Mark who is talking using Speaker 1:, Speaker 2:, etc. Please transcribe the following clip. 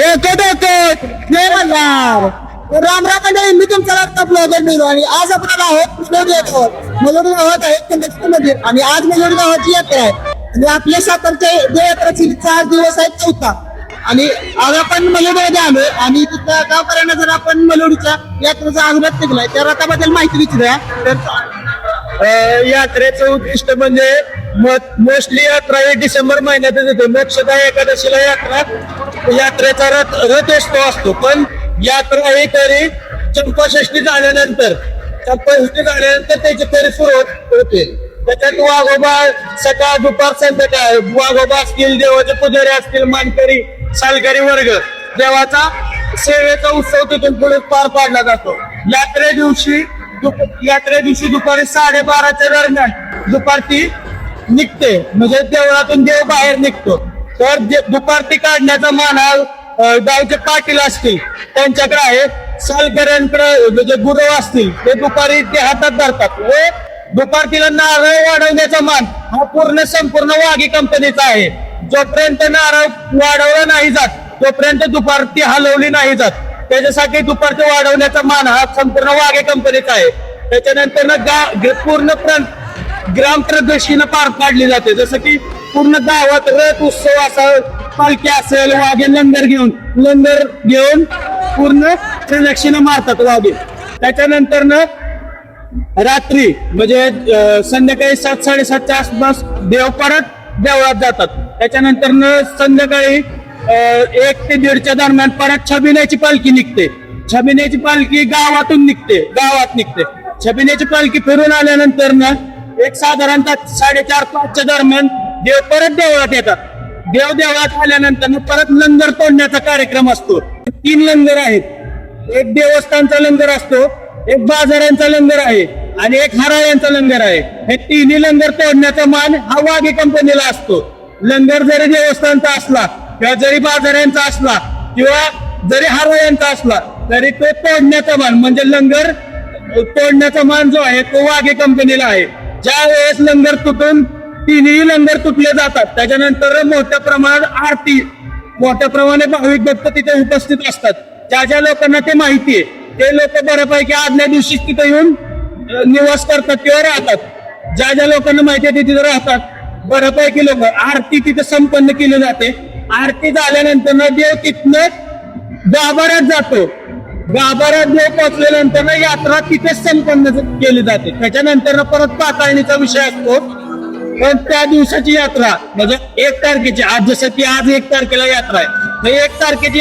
Speaker 1: जय मल्हार. राम राम मंडळी, मी तुमचा लागता ब्लॉगर मिळू आणि आज आपण आहोत मेलोडी गावात आहे कंदक्षमध्ये आणि आज मेलोडी गावाची यात्रा आहे आणि आपल्या सातारच्या यात्राची 4 दिवस आहेत चौथा आणि आज आपण मेलोडीमध्ये आलोय आणि तिथं गावकऱ्यांना जर आपण मेलोडीच्या यात्रेचा आग्रह केलाय त्या रथाबद्दल माहिती विचारूया. तर
Speaker 2: यात्रेचं उद्दिष्ट म्हणजे मोस्टली यात्रा ही डिसेंबर महिन्यातच येते. मोक्षदा एकादशीला यात्रेचा रथ असतो पण यात्रा ही तरी चंपाषष्ठी झाल्यानंतर त्याची तरी सुरू होते. त्याच्यात वाघोबा सकाळ दुपार संध्याकाळ वाघोबा असतील, देवाचे पुजारी असतील, मानकरी सालकरी वर्ग देवाचा सेवेचा उत्सव तिथून पुढे पार पाडला जातो. यात्रे दिवशी दुपारी 12:30च्या दरम्यान दुपारती निघते म्हणजे देवळातून देव बाहेर निघतो. तर दुपारती काढण्याचा मान हा गावचे पाटील असतील त्यांच्याकडे आहे. सालकऱ्यांकडे म्हणजे गुरु असतील ते दुपारी ते हातात धरतात व दुपारतीला नारळ वाढवण्याचा मान हा संपूर्ण वाघी कंपनीचा आहे. जोपर्यंत नारळ वाढवला नाही जात तोपर्यंत दुपारती हलवली नाही जात. त्याच्यासाठी दुपारती वाढवण्याचा मान हा संपूर्ण वाघे कंपनीचा आहे. त्याच्यानंतर पूर्ण ग्राम प्रदक्षिणा पार पाडली जाते. जसं की पूर्ण गावात रथ उत्सव असा पालखी असेल, वाघे लंगर घेऊन पूर्ण प्रदक्षिणा मारतात वाघे. त्याच्यानंतर रात्री म्हणजे संध्याकाळी 7-7:30च्या आसपास देव परत देवळात जातात. त्याच्यानंतर संध्याकाळी 1 ते 1:30च्या दरम्यान परत छबिन्याची पालखी निघते. छबिन्याची पालखी गावात निघते. छबिन्याची पालखी फिरून आल्यानंतर एक साधारणतः 4:30-5च्या दरम्यान देव परत देवळात येतात. देवळात आल्यानंतर परत लंगर तोडण्याचा कार्यक्रम असतो. 3 लंगर आहेत. एक देवस्थानचा लंगर असतो, एक बाजारांचा लंगर आहे आणि एक हराळ्यांचा लंगर आहे. हे तिन्ही लंगर तोडण्याचा मान हा वाघे कंपनीला असतो. लंगर जरी देवस्थानचा असला किंवा जरी बाजारांचा असला किंवा जरी हराळ्यांचा असला तरी तो तोडण्याचा मान म्हणजे लंगर तोडण्याचा मान जो आहे तो वाघे कंपनीला आहे. ज्या वेळेस लंगर तुटून तिन्ही लंगर तुटले जातात त्याच्यानंतर मोठ्या प्रमाणात भाविक भक्त तिथे उपस्थित असतात. ज्या लोकांना ते माहिती आहे ते लोक बऱ्यापैकी आदल्या दिवशी तिथे येऊन निवास करतात किंवा राहतात. ज्या लोकांना माहिती आहे ते तिथे राहतात. बऱ्यापैकी लोक आरती तिथे संपन्न केली जाते. आरती झाल्यानंतर देव तिथनं गाभाऱ्यात जातो. गाभाऱ्यात देव पोहोचल्यानंतर यात्रा तिथेच संपन्न केली जाते. त्याच्यानंतर परत पाताळणीचा विषय असतो. पण त्या दिवसाची यात्रा म्हणजे 1 तारखेची आज जसं की आज 1 तारखेला यात्रा आहे 1 तारखेची